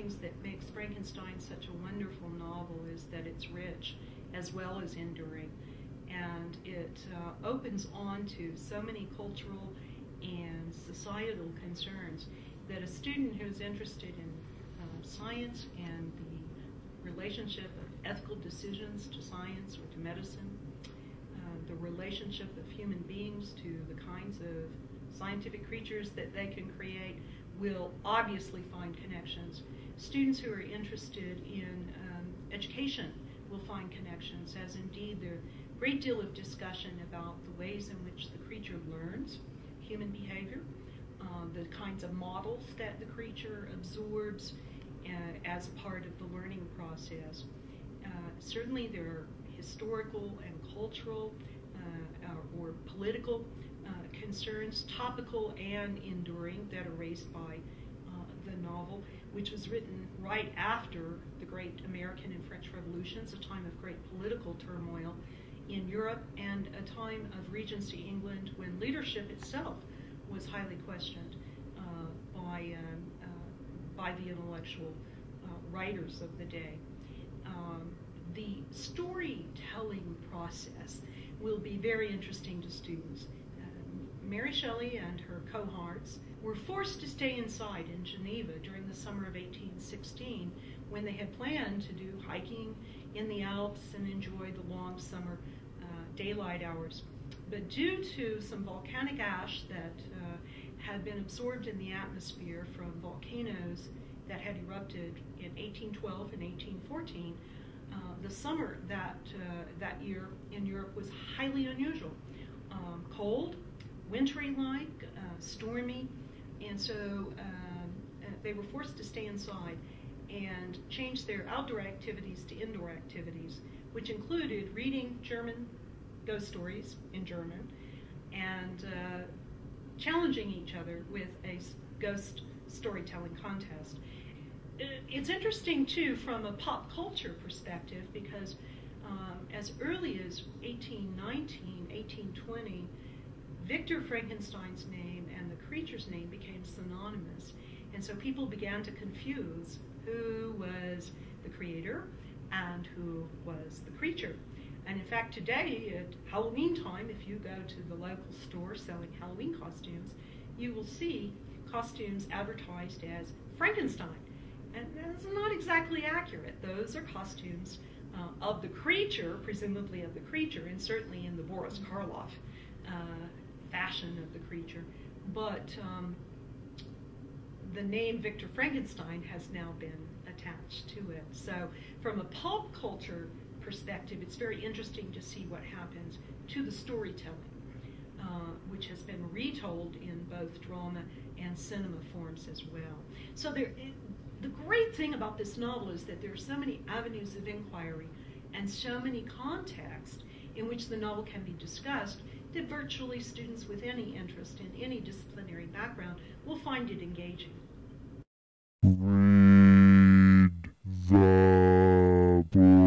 things that makes Frankenstein such a wonderful novel is that it's rich as well as enduring. And it opens on to so many cultural and societal concerns that a student who's interested in science and the relationship of ethical decisions to science or to medicine, the relationship of human beings to the kinds of scientific creatures that they can create, will obviously find connections. Students who are interested in education will find connections, as indeed there a great deal of discussion about the ways in which the creature learns human behavior, the kinds of models that the creature absorbs as part of the learning process. Certainly there are historical and cultural or political concerns, topical and enduring, that are raised by the novel, which was written right after the great American and French revolutions, a time of great political turmoil in Europe, and a time of Regency England when leadership itself was highly questioned by the intellectual writers of the day. The storytelling process will be very interesting to students. Mary Shelley and her cohorts were forced to stay inside in Geneva during the summer of 1816 when they had planned to do hiking in the Alps and enjoy the long summer daylight hours. But due to some volcanic ash that had been absorbed in the atmosphere from volcanoes that had erupted in 1812 and 1814, the summer that year in Europe was highly unusual. Cold, wintry-like, stormy, and so they were forced to stay inside and change their outdoor activities to indoor activities, which included reading German ghost stories in German and challenging each other with a ghost storytelling contest. It's interesting, too, from a pop culture perspective, because as early as 1819, 1820, Victor Frankenstein's name and the creature's name became synonymous. And so people began to confuse who was the creator and who was the creature. And in fact, today at Halloween time, if you go to the local store selling Halloween costumes, you will see costumes advertised as Frankenstein. And that's not exactly accurate. Those are costumes of the creature, presumably of the creature, and certainly in the Boris Karloff fashion of the creature. But the name Victor Frankenstein has now been attached to it. So from a pop culture perspective, it's very interesting to see what happens to the storytelling, which has been retold in both drama and cinema forms as well. So the great thing about this novel is that there are so many avenues of inquiry and so many contexts in which the novel can be discussed that virtually students with any interest in any disciplinary background will find it engaging. Read the book.